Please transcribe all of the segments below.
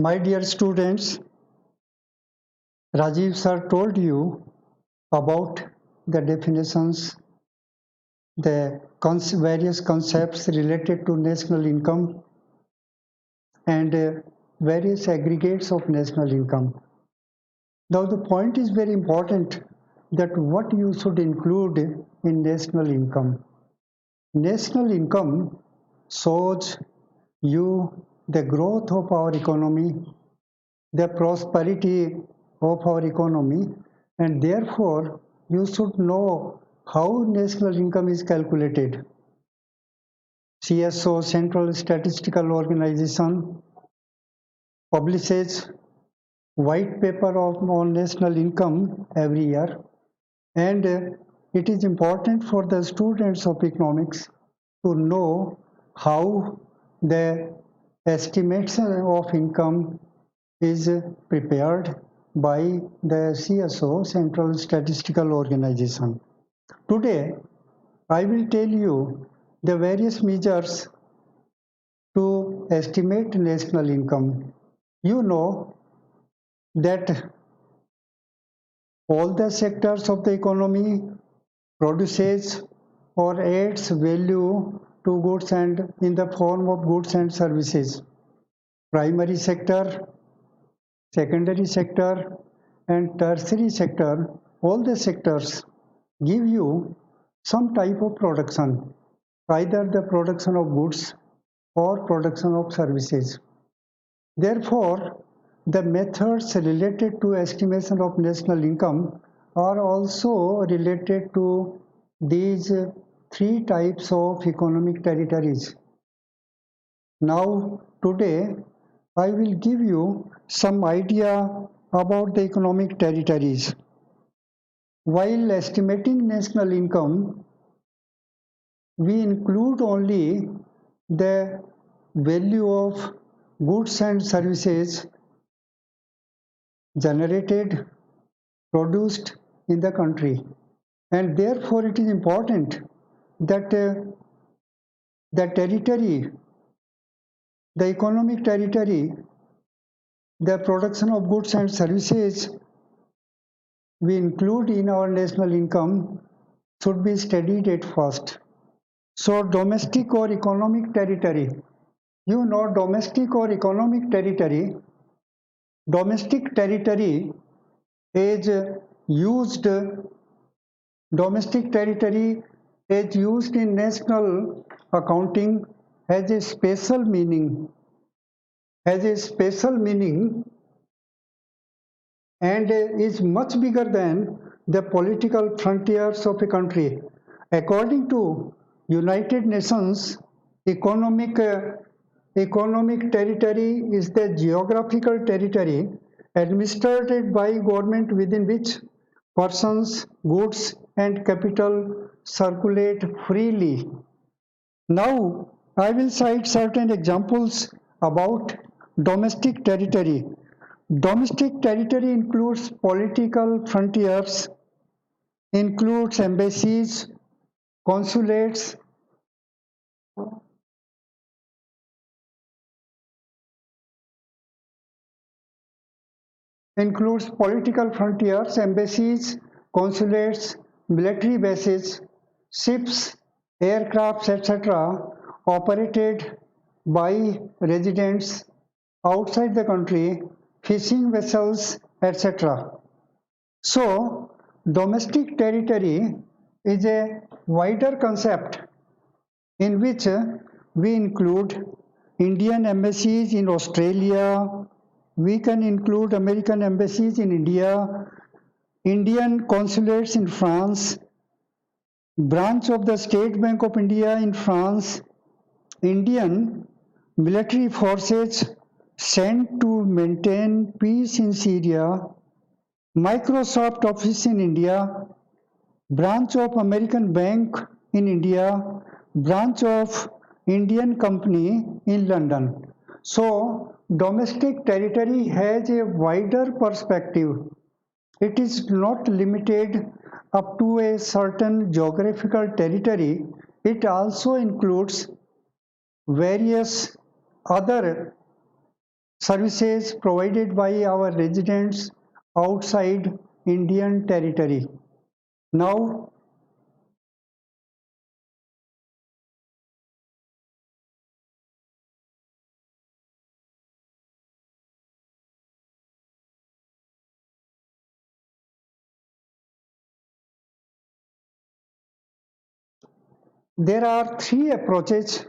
My dear students, Rajiv sir told you about the definitions, the various concepts related to national income and various aggregates of national income. Now the point is very important that what you should include in national income. National income shows you the growth of our economy, the prosperity of our economy, and therefore you should know how national income is calculated. CSO, Central Statistical Organization, publishes white paper on national income every year, and it is important for the students of economics to know how the estimation of income is prepared by the CSO, Central Statistical Organization. Today, I will tell you the various measures to estimate national income. You know that all the sectors of the economy produces or adds value to goods and in the form of goods and services. Primary sector, secondary sector, and tertiary sector, all the sectors give you some type of production, either the production of goods or production of services. Therefore, the methods related to estimation of national income are also related to these three types of economic territories. Now, today, I will give you some idea about the economic territories. While estimating national income, we include only the value of goods and services generated, produced in the country. And therefore, it is important that the territory, the economic territory, the production of goods and services we include in our national income should be studied at first. So, domestic or economic territory, you know, domestic or economic territory, domestic territory is used, domestic territory is used in national accounting has a special meaning, has a special meaning and is much bigger than the political frontiers of a country. According to United Nations, economic economic territory is the geographical territory administered by government within which persons, goods, and capital circulate freely. Now, I will cite certain examples about domestic territory. Domestic territory includes political frontiers, includes embassies, consulates, includes political frontiers, embassies, consulates, military bases, ships, aircrafts, etc., operated by residents outside the country, fishing vessels, etc. So, domestic territory is a wider concept in which we include Indian embassies in Australia, we can include American embassies in India, Indian consulates in France, branch of the State Bank of India in France, Indian military forces sent to maintain peace in Syria, Microsoft office in India, branch of American Bank in India, branch of Indian company in London. So, domestic territory has a wider perspective. It is not limited up to a certain geographical territory. It also includes various other services provided by our residents outside Indian territory. Now, there are three approaches.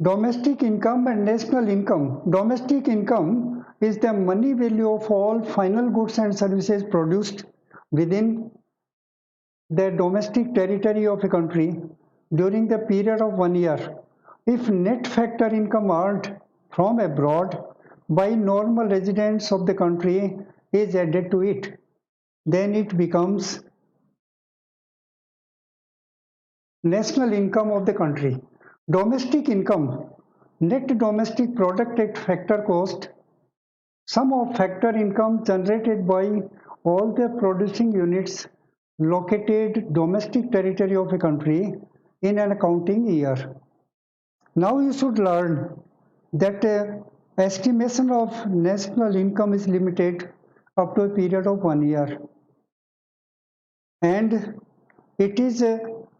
Domestic income and national income. Domestic income is the money value of all final goods and services produced within the domestic territory of a country during the period of 1 year. If net factor income earned from abroad by normal residents of the country is added to it, then it becomes national income of the country. Domestic income, net domestic product at factor cost, sum of factor income generated by all the producing units located domestic territory of a country in an accounting year. Now you should learn that estimation of national income is limited up to a period of 1 year, and it is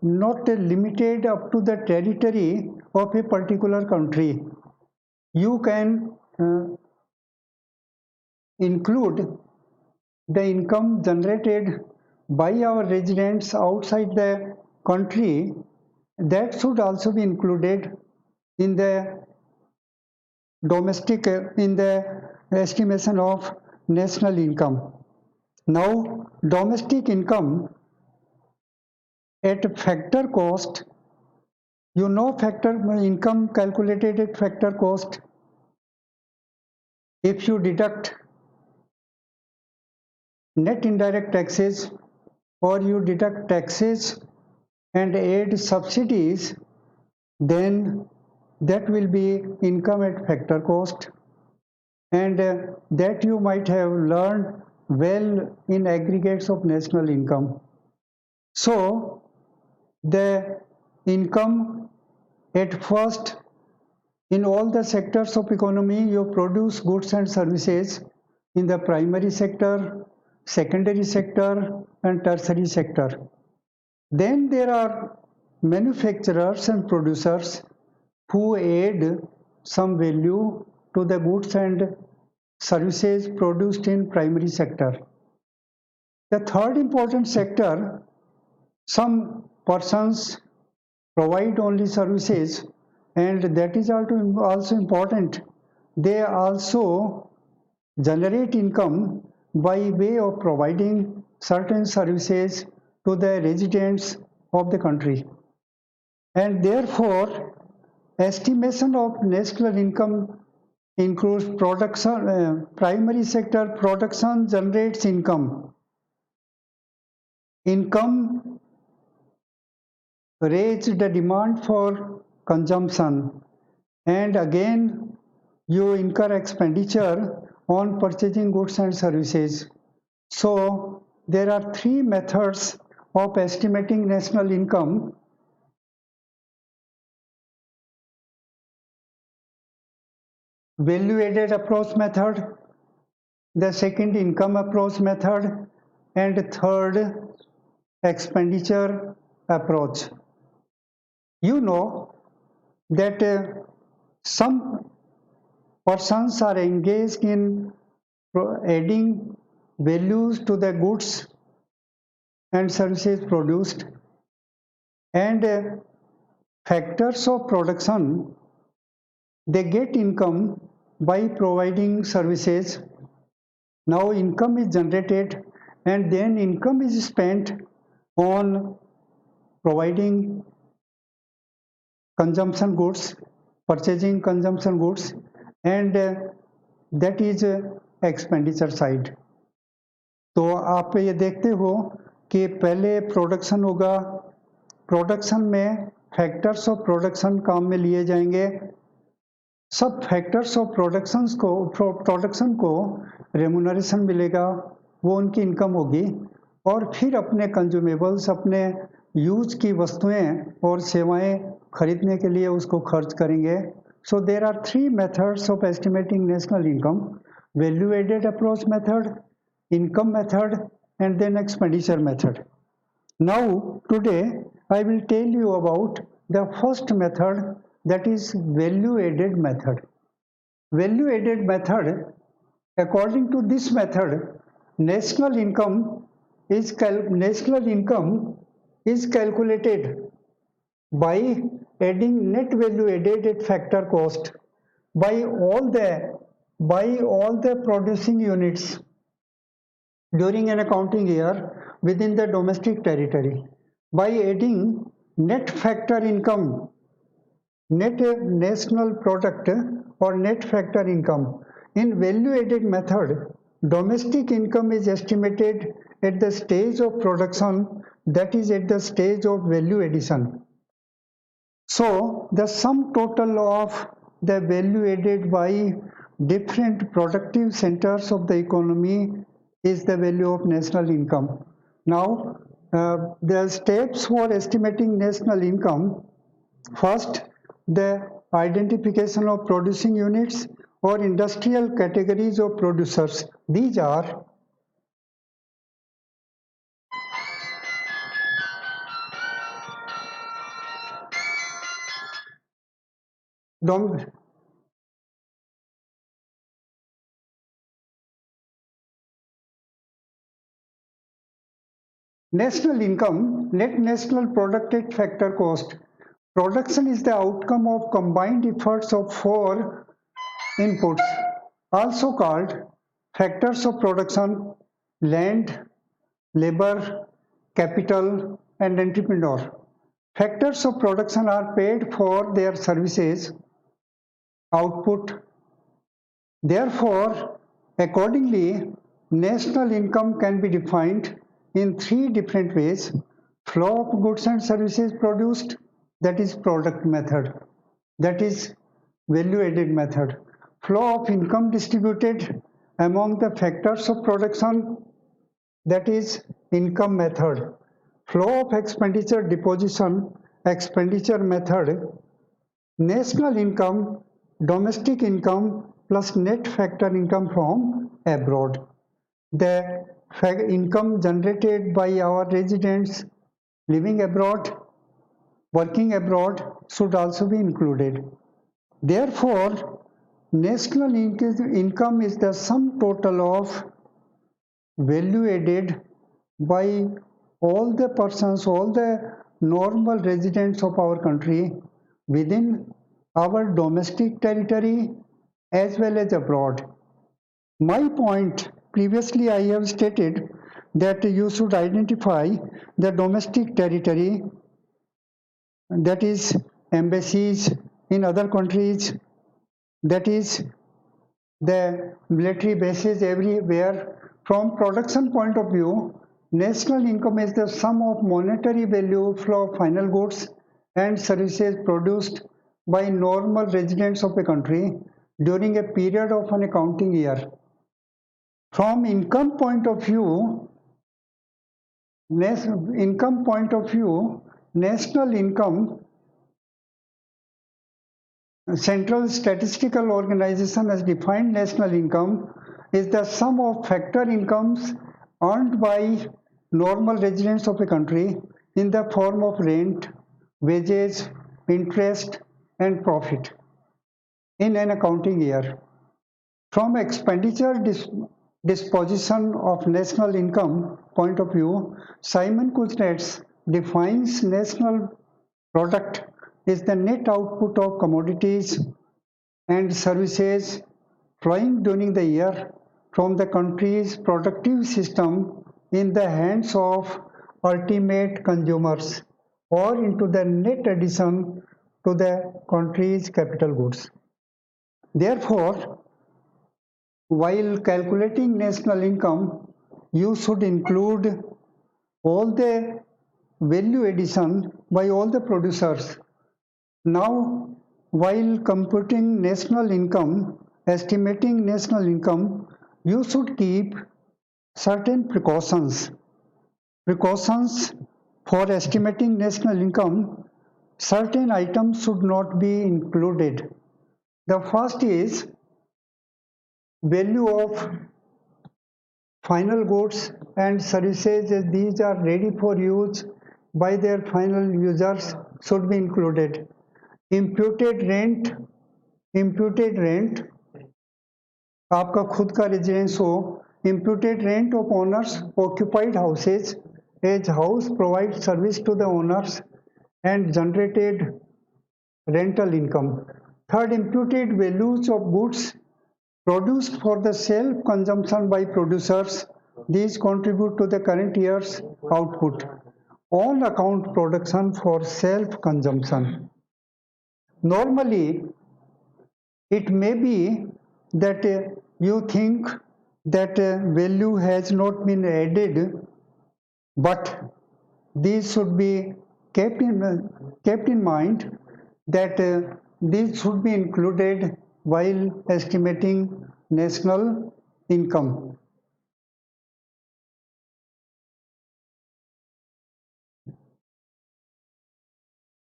not limited up to the territory of a particular country. You can include the income generated by our residents outside the country, that should also be included in the domestic in the estimation of national income. Now, domestic income at factor cost, you know factor income calculated at factor cost. If you deduct net indirect taxes or you deduct taxes and add subsidies, then that will be income at factor cost, and that you might have learned well in aggregates of national income. So the income at first, in all the sectors of economy, you produce goods and services in the primary sector, secondary sector and tertiary sector. Then there are manufacturers and producers who add some value to the goods and services produced in primary sector. The third important sector, some persons provide only services, and that is also important. They also generate income by way of providing certain services to the residents of the country, and therefore estimation of national income includes production. Primary sector production generates income. Income raised the demand for consumption, and again you incur expenditure on purchasing goods and services. So there are three methods of estimating national income. Value added approach method, the second income approach method, and third expenditure approach. You know that some persons are engaged in adding values to the goods and services produced, and factors of production, they get income by providing services. Now income is generated and then income is spent on providing consumption goods, purchasing consumption goods, and that is expenditure side. तो आप ये देखते हो कि पहले production होगा, production में factors of production काम में लिए जाएंगे, सब फैक्टर्स ऑफ प्रोडक्शन को रेमुनरेशन मिलेगा, वो उनकी इनकम होगी, और फिर अपने कंज्यूमेबल्स, अपने यूज की वस्तुएं और सेवाएं खरीदने के लिए उसको खर्च करेंगे. सो there are 3 methods of estimating national income: value added approach method, income method, and then expenditure method. Now today I will tell you about the first method, that is value added method. Value added method, according to this method, national income national income is calculated by adding net value added at factor cost by all the producing units during an accounting year within the domestic territory, by adding net factor income, net national product or net factor income. In value added method, domestic income is estimated at the stage of production, that is at the stage of value addition. So the sum total of the value added by different productive centers of the economy is the value of national income. Now, the steps for estimating national income: first, the identification of producing units or industrial categories of producers. These are dom- national income, net national product at factor cost. Production is the outcome of combined efforts of 4 inputs, also called factors of production: land, labor, capital, and entrepreneur. Factors of production are paid for their services output. Therefore, accordingly, national income can be defined in 3 different ways: flow of goods and services produced, that is product method, that is value added method; flow of income distributed among the factors of production, that is income method; flow of expenditure deposition, expenditure method; national income, domestic income plus net factor income from abroad. The income generated by our residents living abroad, working abroad should also be included. Therefore, national income is the sum total of value added by all the persons, all the normal residents of our country within our domestic territory as well as abroad. My point previously I have stated that you should identify the domestic territory, that is embassies in other countries, that is the military bases everywhere. From production point of view, national income is the sum of monetary value flow of final goods and services produced by normal residents of a country during a period of an accounting year. From income point of view, national income, Central Statistical Organization has defined national income is the sum of factor incomes earned by normal residents of a country in the form of rent, wages, interest, and profit in an accounting year. From expenditure disposition of national income point of view, Simon Kuznets defines national product is the net output of commodities and services flowing during the year from the country's productive system in the hands of ultimate consumers or into the net addition to the country's capital goods. Therefore, while calculating national income, you should include all the value addition by all the producers. Now, while computing national income, estimating national income, you should keep certain precautions. Precautions For estimating national income, certain items should not be included. The first is value of final goods and services as these are ready for use by their final users should be included. Imputed rent आपका खुद का residence हो, imputed rent of owners occupied houses as house provides service to the owners and generated rental income. Third, imputed values of goods produced for the self-consumption by producers. These contribute to the current year's output. On account production for self-consumption. Normally, it may be that you think that value has not been added, but these should be kept in mind that these should be included while estimating national income.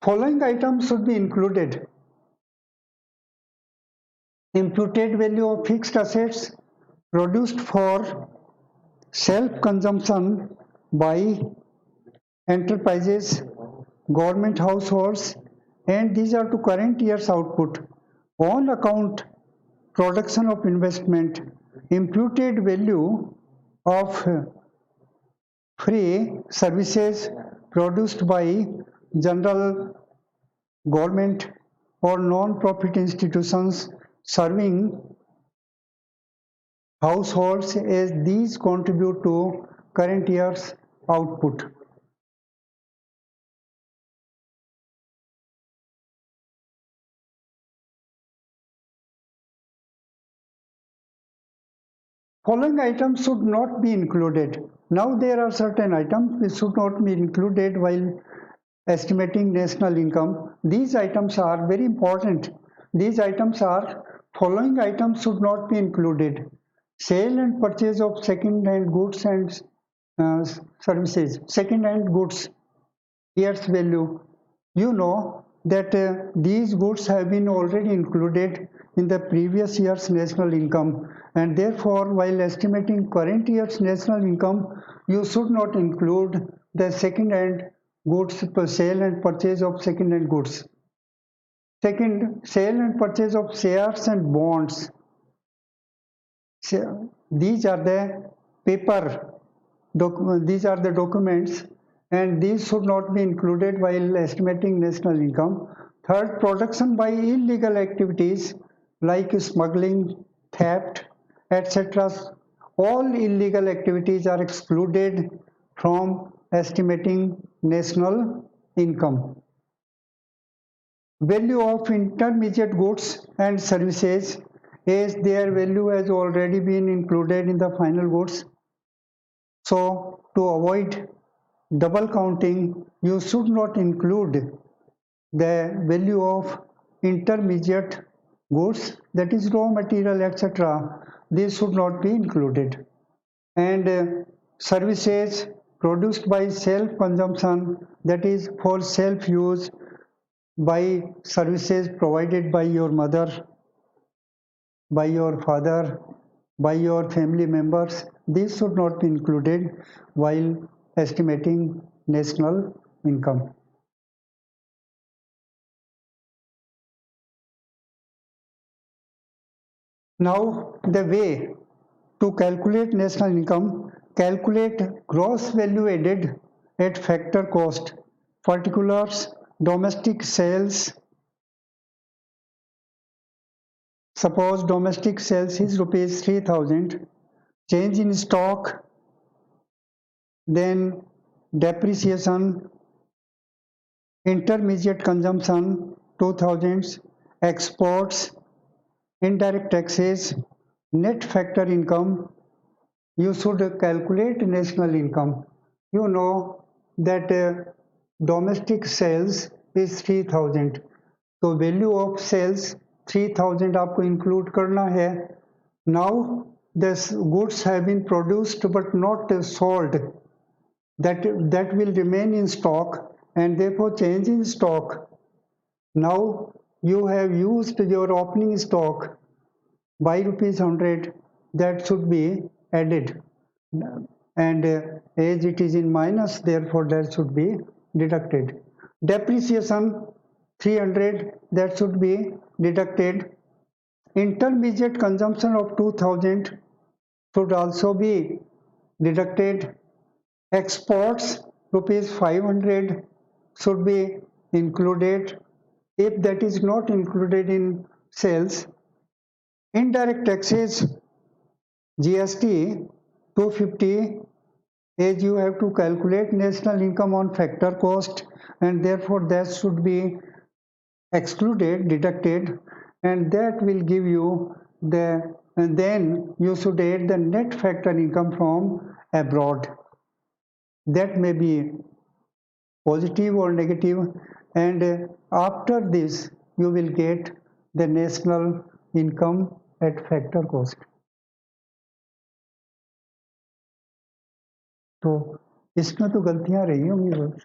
Following items should be included: imputed value of fixed assets produced for self-consumption by enterprises, government households, and these are to current year's output. On account production of investment, imputed value of free services produced by general government or non-profit institutions serving households as these contribute to current year's output. Following items should not be included. Now there are certain items which should not be included while estimating national income. These items are very important. These items are: following items should not be included: sale and purchase of second-hand goods and services. Second-hand goods, year's value. You know that these goods have been already included in the previous year's national income, and therefore while estimating current year's national income, you should not include the second-hand goods, sale and purchase of second-hand goods. Second, sale and purchase of shares and bonds. These are the these are the documents, and these should not be included while estimating national income. Third, production by illegal activities like smuggling, theft, etc. All illegal activities are excluded from estimating national income. Value of intermediate goods and services, as their value has already been included in the final goods. So, to avoid double counting, you should not include the value of intermediate goods, that is raw material, etc. These should not be included. And services produced by self-consumption, that is for self-use, by services provided by your mother, by your father, by your family members, these should not be included while estimating national income. Now, the way to calculate national income: calculate gross value added at factor cost. Particulars: domestic sales. Suppose domestic sales is rupees 3,000. Change in stock, then depreciation, intermediate consumption 2000s, exports, indirect taxes, net factor income. You should calculate national income. You know that domestic sales is 3,000. तो value of sales 3,000 आपको include करना है. Now the goods have been produced but not sold. that will remain in stock, and therefore change in stock. Now you have used your opening stock by rupees 100, that should be added, and as it is in minus, therefore that should be deducted. Depreciation 300, that should be deducted. Intermediate consumption of 2000 should also be deducted. Exports rupees 500 should be included. If that is not included in sales, indirect taxes GST 250, as you have to calculate national income on factor cost, and therefore that should be excluded, deducted, and that will give you the, and then you should add the net factor income from abroad. That may be positive or negative, and after this you will get the national income at factor cost. तो इसमें तो गलतियां रही होंगी बस।